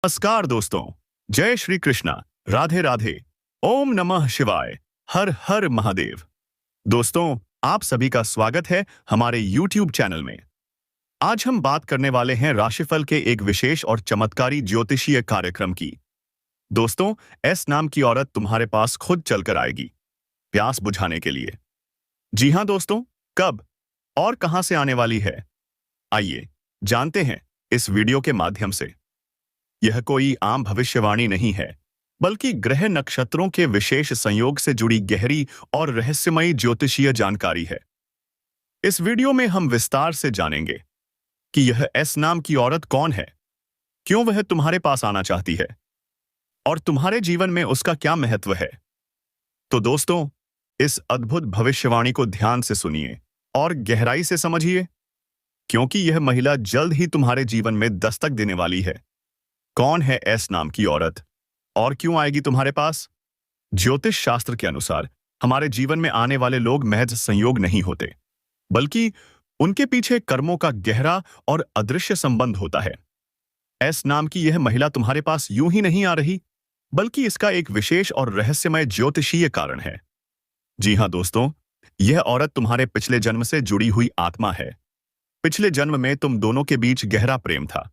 नमस्कार दोस्तों। जय श्री कृष्णा। राधे राधे। ओम नमः शिवाय। हर हर महादेव। दोस्तों, आप सभी का स्वागत है हमारे YouTube चैनल में। आज हम बात करने वाले हैं राशिफल के एक विशेष और चमत्कारी ज्योतिषीय कार्यक्रम की। दोस्तों, एस नाम की औरत तुम्हारे पास खुद चलकर आएगी, प्यास बुझाने के लिए। जी हाँ दोस्तों, कब और कहां से आने वाली है, आइए जानते हैं इस वीडियो के माध्यम से। यह कोई आम भविष्यवाणी नहीं है, बल्कि ग्रह नक्षत्रों के विशेष संयोग से जुड़ी गहरी और रहस्यमयी ज्योतिषीय जानकारी है। इस वीडियो में हम विस्तार से जानेंगे कि यह एस नाम की औरत कौन है, क्यों वह तुम्हारे पास आना चाहती है और तुम्हारे जीवन में उसका क्या महत्व है। तो दोस्तों, इस अद्भुत भविष्यवाणी को ध्यान से सुनिए और गहराई से समझिए, क्योंकि यह महिला जल्द ही तुम्हारे जीवन में दस्तक देने वाली है। कौन है एस नाम की औरत और क्यों आएगी तुम्हारे पास? ज्योतिष शास्त्र के अनुसार हमारे जीवन में आने वाले लोग महज संयोग नहीं होते, बल्कि उनके पीछे कर्मों का गहरा और अदृश्य संबंध होता है। एस नाम की यह महिला तुम्हारे पास यूं ही नहीं आ रही, बल्कि इसका एक विशेष और रहस्यमय ज्योतिषीय कारण है। जी हाँ दोस्तों, यह औरत तुम्हारे पिछले जन्म से जुड़ी हुई आत्मा है। पिछले जन्म में तुम दोनों के बीच गहरा प्रेम था,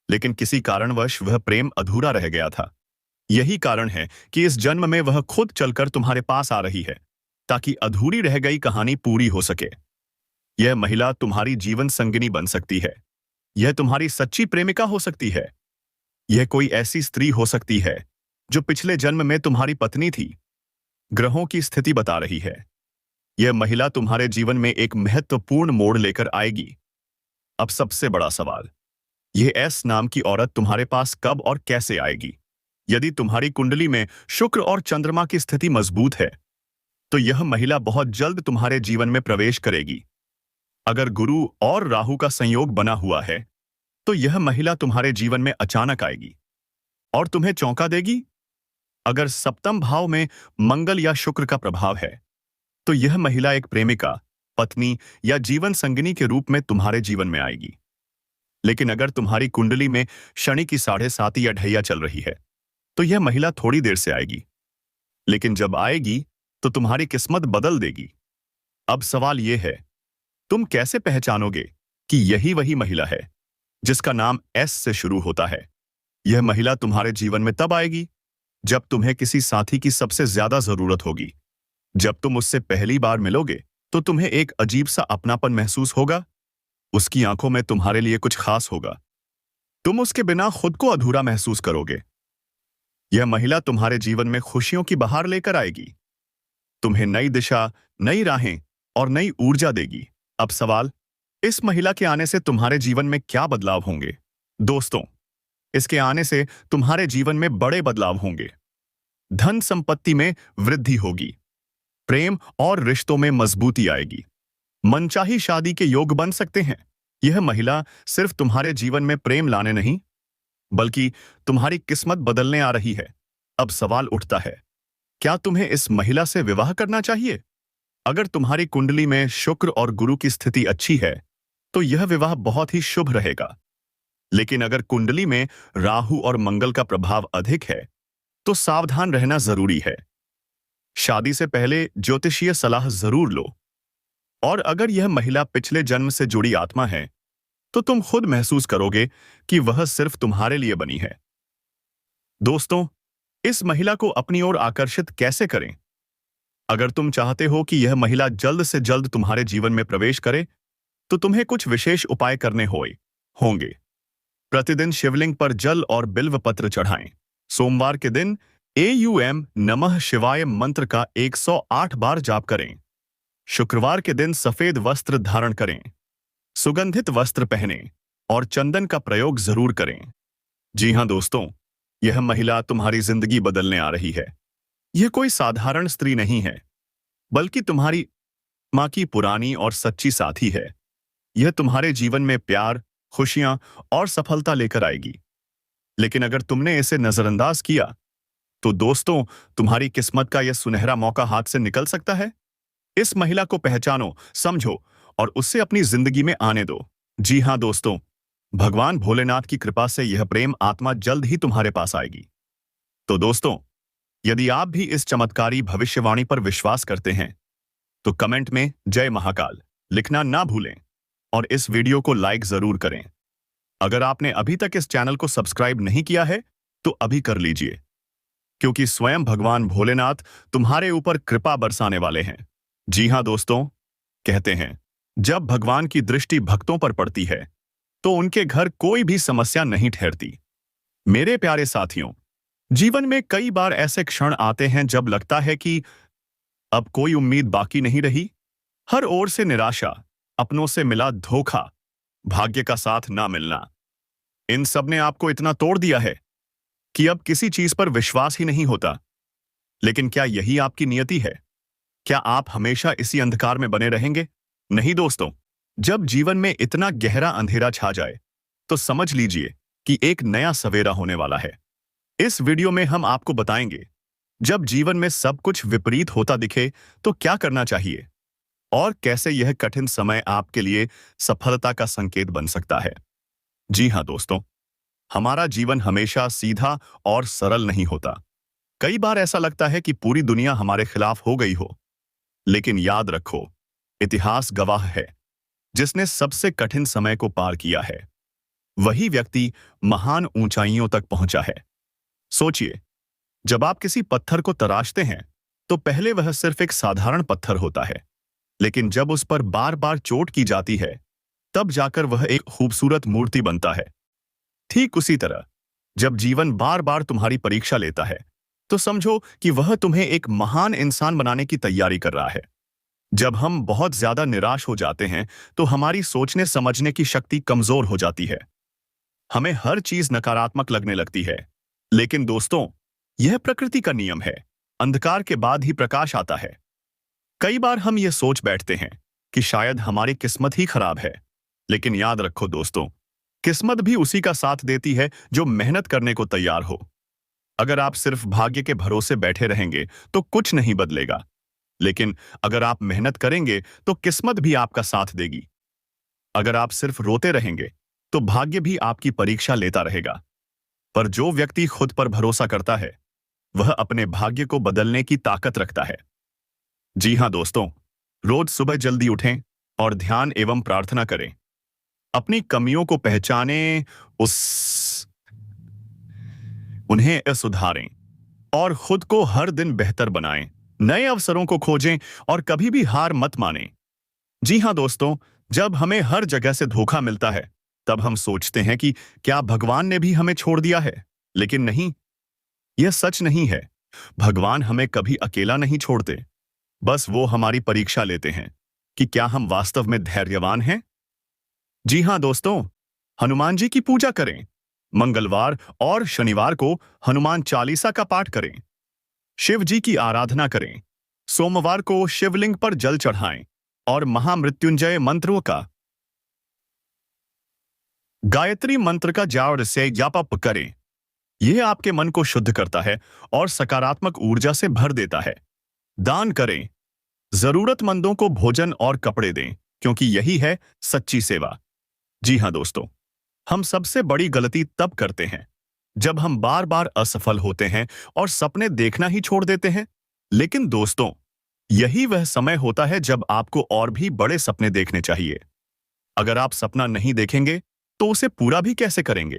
लेकिन किसी कारणवश वह प्रेम अधूरा रह गया था। यही कारण है कि इस जन्म में वह खुद चलकर तुम्हारे पास आ रही है, ताकि अधूरी रह गई कहानी पूरी हो सके। यह महिला तुम्हारी जीवन संगिनी बन सकती है। यह तुम्हारी सच्ची प्रेमिका हो सकती है। यह कोई ऐसी स्त्री हो सकती है जो पिछले जन्म में तुम्हारी पत्नी थी। ग्रहों की स्थिति बता रही है, यह महिला तुम्हारे जीवन में एक महत्वपूर्ण मोड़ लेकर आएगी। अब सबसे बड़ा सवाल, यह एस नाम की औरत तुम्हारे पास कब और कैसे आएगी? यदि तुम्हारी कुंडली में शुक्र और चंद्रमा की स्थिति मजबूत है, तो यह महिला बहुत जल्द तुम्हारे जीवन में प्रवेश करेगी। अगर गुरु और राहु का संयोग बना हुआ है, तो यह महिला तुम्हारे जीवन में अचानक आएगी और तुम्हें चौंका देगी। अगर सप्तम भाव में मंगल या शुक्र का प्रभाव है, तो यह महिला एक प्रेमिका, पत्नी या जीवन संगिनी के रूप में तुम्हारे जीवन में आएगी। लेकिन अगर तुम्हारी कुंडली में शनि की 7.5 या ढैया चल रही है, तो यह महिला थोड़ी देर से आएगी, लेकिन जब आएगी तो तुम्हारी किस्मत बदल देगी। अब सवाल यह है, तुम कैसे पहचानोगे कि यही वही महिला है जिसका नाम एस से शुरू होता है? यह महिला तुम्हारे जीवन में तब आएगी जब तुम्हें किसी साथी की सबसे ज्यादा जरूरत होगी। जब तुम उससे पहली बार मिलोगे, तो तुम्हें एक अजीब सा अपनापन महसूस होगा। उसकी आंखों में तुम्हारे लिए कुछ खास होगा। तुम उसके बिना खुद को अधूरा महसूस करोगे। यह महिला तुम्हारे जीवन में खुशियों की बहार लेकर आएगी, तुम्हें नई दिशा, नई राहें और नई ऊर्जा देगी। अब सवाल, इस महिला के आने से तुम्हारे जीवन में क्या बदलाव होंगे? दोस्तों, इसके आने से तुम्हारे जीवन में बड़े बदलाव होंगे। धन संपत्ति में वृद्धि होगी, प्रेम और रिश्तों में मजबूती आएगी, मनचाही शादी के योग बन सकते हैं। यह महिला सिर्फ तुम्हारे जीवन में प्रेम लाने नहीं, बल्कि तुम्हारी किस्मत बदलने आ रही है। अब सवाल उठता है, क्या तुम्हें इस महिला से विवाह करना चाहिए? अगर तुम्हारी कुंडली में शुक्र और गुरु की स्थिति अच्छी है, तो यह विवाह बहुत ही शुभ रहेगा। लेकिन अगर कुंडली में राहु और मंगल का प्रभाव अधिक है, तो सावधान रहना जरूरी है। शादी से पहले ज्योतिषीय सलाह जरूर लो। और अगर यह महिला पिछले जन्म से जुड़ी आत्मा है, तो तुम खुद महसूस करोगे कि वह सिर्फ तुम्हारे लिए बनी है। दोस्तों, इस महिला को अपनी ओर आकर्षित कैसे करें? अगर तुम चाहते हो कि यह महिला जल्द से जल्द तुम्हारे जीवन में प्रवेश करे, तो तुम्हें कुछ विशेष उपाय करने होंगे। प्रतिदिन शिवलिंग पर जल और बिल्व पत्र चढ़ाएं। सोमवार के दिन एयूएम नमः शिवाय मंत्र का 108 बार जाप करें। शुक्रवार के दिन सफेद वस्त्र धारण करें, सुगंधित वस्त्र पहनें और चंदन का प्रयोग जरूर करें। जी हां दोस्तों, यह महिला तुम्हारी जिंदगी बदलने आ रही है। यह कोई साधारण स्त्री नहीं है, बल्कि तुम्हारी मां की पुरानी और सच्ची साथी है। यह तुम्हारे जीवन में प्यार, खुशियां और सफलता लेकर आएगी। लेकिन अगर तुमने इसे नजरअंदाज किया, तो दोस्तों, तुम्हारी किस्मत का यह सुनहरा मौका हाथ से निकल सकता है। इस महिला को पहचानो, समझो और उससे अपनी जिंदगी में आने दो। जी हां दोस्तों, भगवान भोलेनाथ की कृपा से यह प्रेम आत्मा जल्द ही तुम्हारे पास आएगी। तो दोस्तों, यदि आप भी इस चमत्कारी भविष्यवाणी पर विश्वास करते हैं तो कमेंट में जय महाकाल लिखना ना भूलें और इस वीडियो को लाइक जरूर करें। अगर आपने अभी तक इस चैनल को सब्सक्राइब नहीं किया है तो अभी कर लीजिए, क्योंकि स्वयं भगवान भोलेनाथ तुम्हारे ऊपर कृपा बरसाने वाले हैं। जी हां दोस्तों, कहते हैं जब भगवान की दृष्टि भक्तों पर पड़ती है तो उनके घर कोई भी समस्या नहीं ठहरती। मेरे प्यारे साथियों, जीवन में कई बार ऐसे क्षण आते हैं जब लगता है कि अब कोई उम्मीद बाकी नहीं रही। हर ओर से निराशा, अपनों से मिला धोखा, भाग्य का साथ ना मिलना, इन सब ने आपको इतना तोड़ दिया है कि अब किसी चीज पर विश्वास ही नहीं होता। लेकिन क्या यही आपकी नियति है? क्या आप हमेशा इसी अंधकार में बने रहेंगे? नहीं दोस्तों, जब जीवन में इतना गहरा अंधेरा छा जाए तो समझ लीजिए कि एक नया सवेरा होने वाला है। इस वीडियो में हम आपको बताएंगे जब जीवन में सब कुछ विपरीत होता दिखे तो क्या करना चाहिए और कैसे यह कठिन समय आपके लिए सफलता का संकेत बन सकता है। जी हां दोस्तों, हमारा जीवन हमेशा सीधा और सरल नहीं होता। कई बार ऐसा लगता है कि पूरी दुनिया हमारे खिलाफ हो गई हो, लेकिन याद रखो, इतिहास गवाह है, जिसने सबसे कठिन समय को पार किया है वही व्यक्ति महान ऊंचाइयों तक पहुंचा है। सोचिए, जब आप किसी पत्थर को तराशते हैं तो पहले वह सिर्फ एक साधारण पत्थर होता है, लेकिन जब उस पर बार बार चोट की जाती है तब जाकर वह एक खूबसूरत मूर्ति बनता है। ठीक उसी तरह, जब जीवन बार बार तुम्हारी परीक्षा लेता है तो समझो कि वह तुम्हें एक महान इंसान बनाने की तैयारी कर रहा है। जब हम बहुत ज्यादा निराश हो जाते हैं तो हमारी सोचने समझने की शक्ति कमजोर हो जाती है। हमें हर चीज नकारात्मक लगने लगती है। लेकिन दोस्तों, यह प्रकृति का नियम है, अंधकार के बाद ही प्रकाश आता है। कई बार हम ये सोच बैठते हैं कि शायद हमारी किस्मत ही खराब है, लेकिन याद रखो दोस्तों, किस्मत भी उसी का साथ देती है जो मेहनत करने को तैयार हो। अगर आप सिर्फ भाग्य के भरोसे बैठे रहेंगे तो कुछ नहीं बदलेगा, लेकिन अगर आप मेहनत करेंगे तो किस्मत भी आपका साथ देगी। अगर आप सिर्फ रोते रहेंगे तो भाग्य भी आपकी परीक्षा लेता रहेगा। पर जो व्यक्ति खुद पर भरोसा करता है वह अपने भाग्य को बदलने की ताकत रखता है। जी हां दोस्तों, रोज सुबह जल्दी उठें और ध्यान एवं प्रार्थना करें। अपनी कमियों को पहचानें, उन्हें सुधारें और खुद को हर दिन बेहतर बनाएं। नए अवसरों को खोजें और कभी भी हार मत मानें। जी हां दोस्तों, जब हमें हर जगह से धोखा मिलता है तब हम सोचते हैं कि क्या भगवान ने भी हमें छोड़ दिया है, लेकिन नहीं, यह सच नहीं है। भगवान हमें कभी अकेला नहीं छोड़ते, बस वो हमारी परीक्षा लेते हैं कि क्या हम वास्तव में धैर्यवान हैं। जी हां दोस्तों, हनुमान जी की पूजा करें। मंगलवार और शनिवार को हनुमान चालीसा का पाठ करें। शिव जी की आराधना करें। सोमवार को शिवलिंग पर जल चढ़ाएं और महामृत्युंजय मंत्रों का गायत्री मंत्र का जाप से जाप करें। यह आपके मन को शुद्ध करता है और सकारात्मक ऊर्जा से भर देता है। दान करें। जरूरतमंदों को भोजन और कपड़े दें, क्योंकि यही है सच्ची सेवा। जी हां दोस्तों, हम सबसे बड़ी गलती तब करते हैं जब हम बार बार असफल होते हैं और सपने देखना ही छोड़ देते हैं। लेकिन दोस्तों, यही वह समय होता है जब आपको और भी बड़े सपने देखने चाहिए। अगर आप सपना नहीं देखेंगे तो उसे पूरा भी कैसे करेंगे?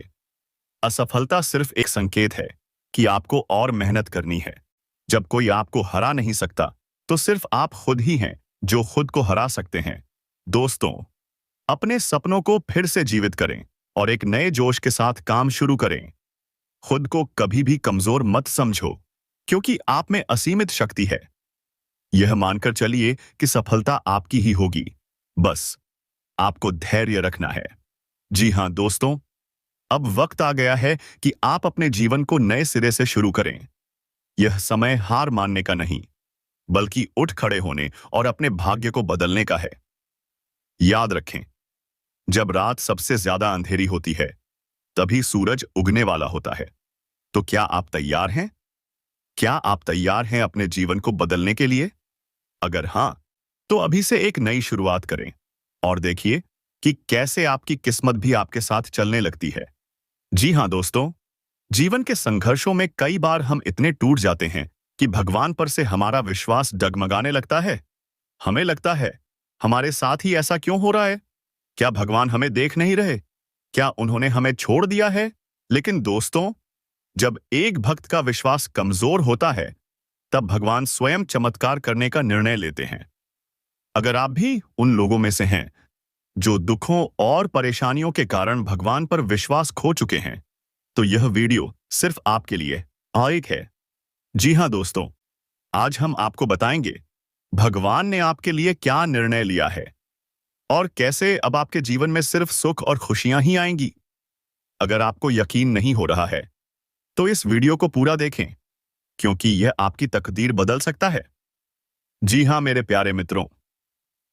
असफलता सिर्फ एक संकेत है कि आपको और मेहनत करनी है। जब कोई आपको हरा नहीं सकता तो सिर्फ आप खुद ही हैं जो खुद को हरा सकते हैं। दोस्तों, अपने सपनों को फिर से जीवित करें और एक नए जोश के साथ काम शुरू करें। खुद को कभी भी कमजोर मत समझो, क्योंकि आप में असीमित शक्ति है। यह मानकर चलिए कि सफलता आपकी ही होगी, बस आपको धैर्य रखना है। जी हां दोस्तों, अब वक्त आ गया है कि आप अपने जीवन को नए सिरे से शुरू करें। यह समय हार मानने का नहीं, बल्कि उठ खड़े होने और अपने भाग्य को बदलने का है। याद रखें, जब रात सबसे ज्यादा अंधेरी होती है तभी सूरज उगने वाला होता है। तो क्या आप तैयार हैं? क्या आप तैयार हैं अपने जीवन को बदलने के लिए? अगर हां, तो अभी से एक नई शुरुआत करें और देखिए, कि कैसे आपकी किस्मत भी आपके साथ चलने लगती है। जी हाँ दोस्तों, जीवन के संघर्षों में कई बार हम इतने टूट जाते हैं कि भगवान पर से हमारा विश्वास डगमगाने लगता है। हमें लगता है, हमारे साथ ही ऐसा क्यों हो रहा है? क्या भगवान हमें देख नहीं रहे? क्या उन्होंने हमें छोड़ दिया है? लेकिन दोस्तों, जब एक भक्त का विश्वास कमजोर होता है, तब भगवान स्वयं चमत्कार करने का निर्णय लेते हैं। अगर आप भी उन लोगों में से हैं जो दुखों और परेशानियों के कारण भगवान पर विश्वास खो चुके हैं, तो यह वीडियो सिर्फ आपके लिए आयक है। जी हाँ दोस्तों, आज हम आपको बताएंगे भगवान ने आपके लिए क्या निर्णय लिया है और कैसे अब आपके जीवन में सिर्फ सुख और खुशियां ही आएंगी। अगर आपको यकीन नहीं हो रहा है, तो इस वीडियो को पूरा देखें, क्योंकि यह आपकी तकदीर बदल सकता है। जी हाँ मेरे प्यारे मित्रों,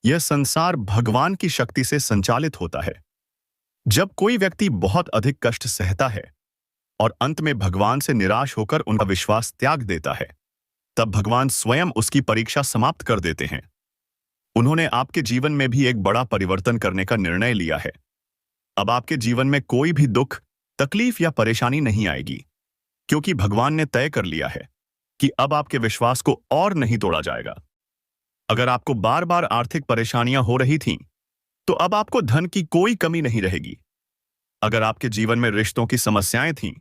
यह संसार भगवान की शक्ति से संचालित होता है। जब कोई व्यक्ति बहुत अधिक कष्ट सहता है और अंत में भगवान से निराश होकर उनका विश्वास त्याग देता है, तब भगवान स्वयं उसकी परीक्षा समाप्त कर देते हैं। उन्होंने आपके जीवन में भी एक बड़ा परिवर्तन करने का निर्णय लिया है। अब आपके जीवन में कोई भी दुख, तकलीफ या परेशानी नहीं आएगी, क्योंकि भगवान ने तय कर लिया है कि अब आपके विश्वास को और नहीं तोड़ा जाएगा। अगर आपको बार बार आर्थिक परेशानियां हो रही थीं, तो अब आपको धन की कोई कमी नहीं रहेगी। अगर आपके जीवन में रिश्तों की समस्याएं थीं,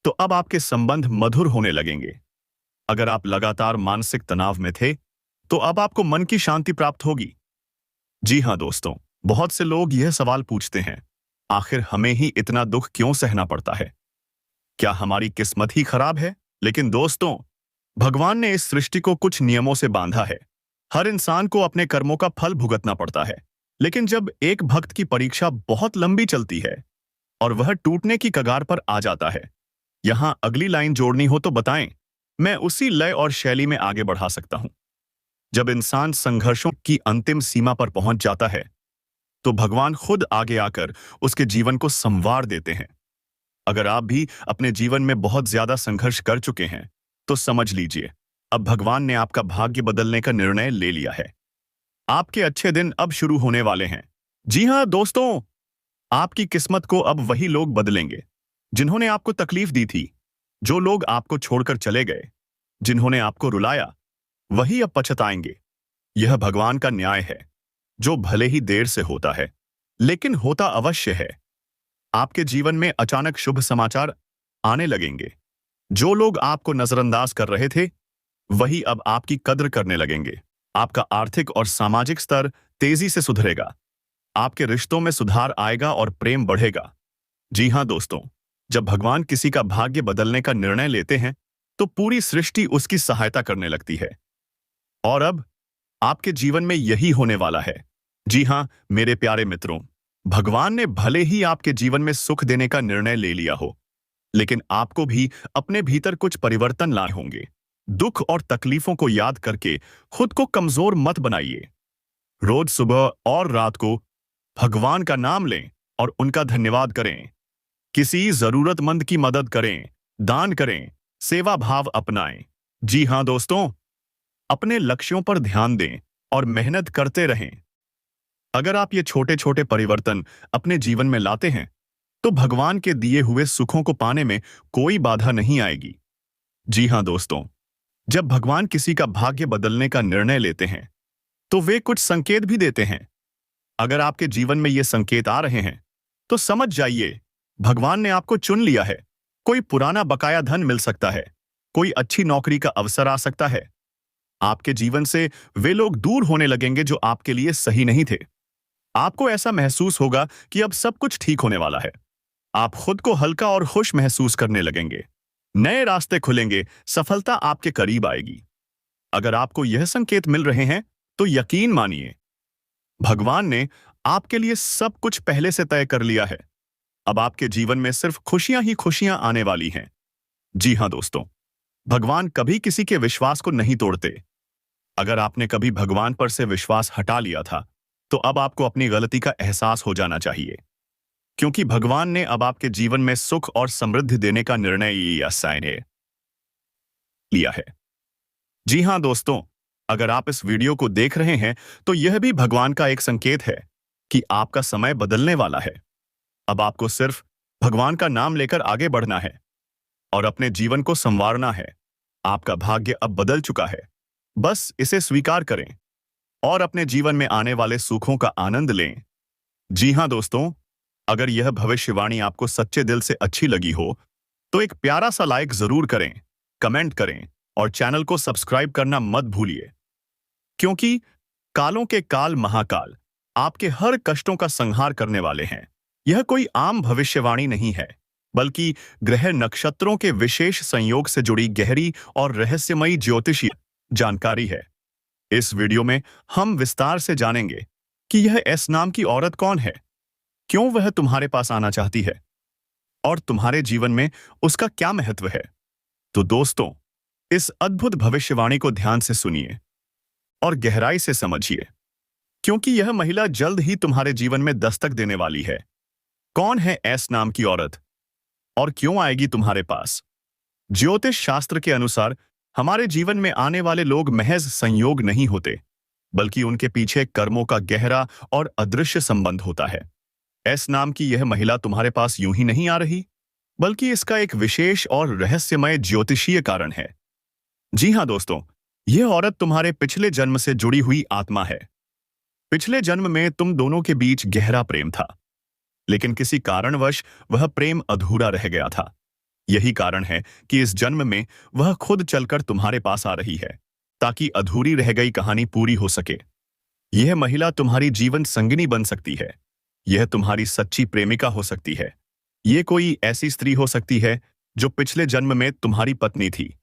तो अब आपके संबंध मधुर होने लगेंगे। अगर आप लगातार मानसिक तनाव में थे, तो अब आपको मन की शांति प्राप्त होगी। जी हाँ दोस्तों, बहुत से लोग यह सवाल पूछते हैं, आखिर हमें ही इतना दुख क्यों सहना पड़ता है? क्या हमारी किस्मत ही खराब है? लेकिन दोस्तों, भगवान ने इस सृष्टि को कुछ नियमों से बांधा है। हर इंसान को अपने कर्मों का फल भुगतना पड़ता है। लेकिन जब एक भक्त की परीक्षा बहुत लंबी चलती है और वह टूटने की कगार पर आ जाता है, यहां अगली लाइन जोड़नी हो तो बताएं, मैं उसी लय और शैली में आगे बढ़ा सकता हूं। जब इंसान संघर्षों की अंतिम सीमा पर पहुंच जाता है, तो भगवान खुद आगे आकर उसके जीवन को संवार देते हैं। अगर आप भी अपने जीवन में बहुत ज्यादा संघर्ष कर चुके हैं, तो समझ लीजिए, अब भगवान ने आपका भाग्य बदलने का निर्णय ले लिया है। आपके अच्छे दिन अब शुरू होने वाले हैं। जी हाँ दोस्तों, आपकी किस्मत को अब वही लोग बदलेंगे जिन्होंने आपको तकलीफ दी थी। जो लोग आपको छोड़कर चले गए, जिन्होंने आपको रुलाया, वही अब पछताएंगे। यह भगवान का न्याय है, जो भले ही देर से होता है, लेकिन होता अवश्य है। आपके जीवन में अचानक शुभ समाचार आने लगेंगे। जो लोग आपको नजरअंदाज कर रहे थे, वही अब आपकी कद्र करने लगेंगे। आपका आर्थिक और सामाजिक स्तर तेजी से सुधरेगा। आपके रिश्तों में सुधार आएगा और प्रेम बढ़ेगा। जी हाँ दोस्तों, जब भगवान किसी का भाग्य बदलने का निर्णय लेते हैं, तो पूरी सृष्टि उसकी सहायता करने लगती है। और अब आपके जीवन में यही होने वाला है। जी हाँ मेरे प्यारे मित्रों, भगवान ने भले ही आपके जीवन में सुख देने का निर्णय ले लिया हो, लेकिन आपको भी अपने भीतर कुछ परिवर्तन लाने होंगे। दुख और तकलीफों को याद करके खुद को कमजोर मत बनाइए। रोज सुबह और रात को भगवान का नाम लें और उनका धन्यवाद करें। किसी जरूरतमंद की मदद करें, दान करें, सेवा भाव अपनाएं। जी हाँ दोस्तों, अपने लक्ष्यों पर ध्यान दें और मेहनत करते रहें। अगर आप ये छोटे छोटे परिवर्तन अपने जीवन में लाते हैं, तो भगवान के दिए हुए सुखों को पाने में कोई बाधा नहीं आएगी। जी हाँ दोस्तों, जब भगवान किसी का भाग्य बदलने का निर्णय लेते हैं, तो वे कुछ संकेत भी देते हैं। अगर आपके जीवन में ये संकेत आ रहे हैं, तो समझ जाइए, भगवान ने आपको चुन लिया है। कोई पुराना बकाया धन मिल सकता है, कोई अच्छी नौकरी का अवसर आ सकता है। आपके जीवन से वे लोग दूर होने लगेंगे जो आपके लिए सही नहीं थे। आपको ऐसा महसूस होगा कि अब सब कुछ ठीक होने वाला है। आप खुद को हल्का और खुश महसूस करने लगेंगे। नए रास्ते खुलेंगे, सफलता आपके करीब आएगी। अगर आपको यह संकेत मिल रहे हैं, तो यकीन मानिए, भगवान ने आपके लिए सब कुछ पहले से तय कर लिया है। अब आपके जीवन में सिर्फ खुशियां ही खुशियां आने वाली हैं। जी हाँ दोस्तों, भगवान कभी किसी के विश्वास को नहीं तोड़ते। अगर आपने कभी भगवान पर से विश्वास हटा लिया था, तो अब आपको अपनी गलती का एहसास हो जाना चाहिए, क्योंकि भगवान ने अब आपके जीवन में सुख और समृद्धि देने का निर्णय लिया है। जी हाँ दोस्तों, अगर आप इस वीडियो को देख रहे हैं, तो यह भी भगवान का एक संकेत है। कि आपका समय बदलने वाला है। अब आपको सिर्फ भगवान का नाम लेकर आगे बढ़ना है और अपने जीवन को संवारना है। आपका भाग्य अब बदल चुका है। बस इसे स्वीकार करें और अपने जीवन में आने वाले सुखों का आनंद लें। जी हाँ दोस्तों, अगर यह भविष्यवाणी आपको सच्चे दिल से अच्छी लगी हो तो एक प्यारा सा लाइक जरूर करें, कमेंट करें और चैनल को सब्सक्राइब करना मत भूलिए, क्योंकि कालों के काल महाकाल आपके हर कष्टों का संहार करने वाले हैं। यह कोई आम भविष्यवाणी नहीं है, बल्कि ग्रह नक्षत्रों के विशेष संयोग से जुड़ी गहरी और रहस्यमयी ज्योतिषीय जानकारी है। इस वीडियो में हम विस्तार से जानेंगे कि यह एस नाम की औरत कौन है, क्यों वह तुम्हारे पास आना चाहती है और तुम्हारे जीवन में उसका क्या महत्व है। तो दोस्तों, इस अद्भुत भविष्यवाणी को ध्यान से सुनिए और गहराई से समझिए, क्योंकि यह महिला जल्द ही तुम्हारे जीवन में दस्तक देने वाली है। कौन है एस नाम की औरत और क्यों आएगी तुम्हारे पास? ज्योतिष शास्त्र के अनुसार हमारे जीवन में आने वाले लोग महज संयोग नहीं होते, बल्कि उनके पीछे कर्मों का गहरा और अदृश्य संबंध होता है। एस नाम की यह महिला तुम्हारे पास यूं ही नहीं आ रही, बल्कि इसका एक विशेष और रहस्यमय ज्योतिषीय कारण है। जी हाँ दोस्तों, यह औरत तुम्हारे पिछले जन्म से जुड़ी हुई आत्मा है। पिछले जन्म में तुम दोनों के बीच गहरा प्रेम था, लेकिन किसी कारणवश वह प्रेम अधूरा रह गया था। यही कारण है कि इस जन्म में वह खुद चलकर तुम्हारे पास आ रही है, ताकि अधूरी रह गई कहानी पूरी हो सके। यह महिला तुम्हारी जीवन संगिनी बन सकती है। यह तुम्हारी सच्ची प्रेमिका हो सकती है। ये कोई ऐसी स्त्री हो सकती है जो पिछले जन्म में तुम्हारी पत्नी थी।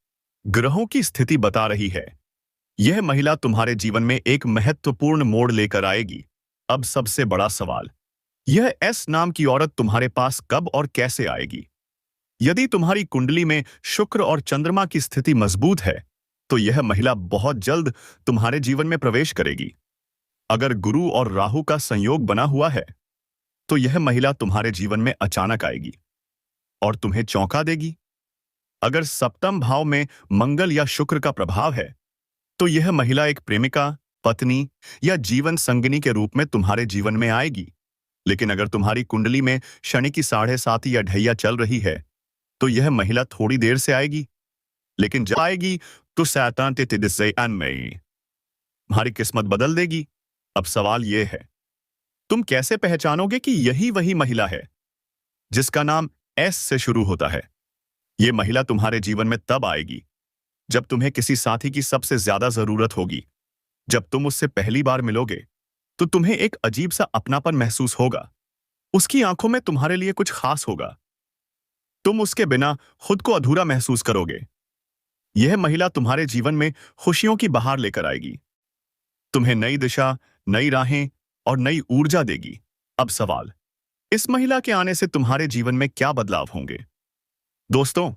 ग्रहों की स्थिति बता रही है यह महिला तुम्हारे जीवन में एक महत्वपूर्ण मोड़ लेकर आएगी। अब सबसे बड़ा सवाल, यह एस नाम की औरत तुम्हारे पास कब और कैसे आएगी? यदि तुम्हारी कुंडली में शुक्र और चंद्रमा की स्थिति मजबूत है, तो यह महिला बहुत जल्द तुम्हारे जीवन में प्रवेश करेगी। अगर गुरु और राहु का संयोग बना हुआ है, तो यह महिला तुम्हारे जीवन में अचानक आएगी और तुम्हें चौंका देगी। अगर सप्तम भाव में मंगल या शुक्र का प्रभाव है, तो यह महिला एक प्रेमिका, पत्नी या जीवन संगिनी के रूप में तुम्हारे जीवन में आएगी। लेकिन अगर तुम्हारी कुंडली में शनि की 7.5 या ढैया चल रही है, तो यह महिला थोड़ी देर से आएगी, लेकिन जब आएगी तो शैतान के तिदिस्से में तुम्हारी किस्मत बदल देगी। अब सवाल यह है, तुम कैसे पहचानोगे कि यही वही महिला है जिसका नाम एस से शुरू होता है? यह महिला तुम्हारे जीवन में तब आएगी जब तुम्हें किसी साथी की सबसे ज्यादा जरूरत होगी। जब तुम उससे पहली बार मिलोगे, तो तुम्हें एक अजीब सा अपनापन महसूस होगा। उसकी आंखों में तुम्हारे लिए कुछ खास होगा। तुम उसके बिना खुद को अधूरा महसूस करोगे। यह महिला तुम्हारे जीवन में खुशियों की बहार लेकर आएगी। तुम्हें नई दिशा, नई राहें और नई ऊर्जा देगी। अब सवाल, इस महिला के आने से तुम्हारे जीवन में क्या बदलाव होंगे? दोस्तों,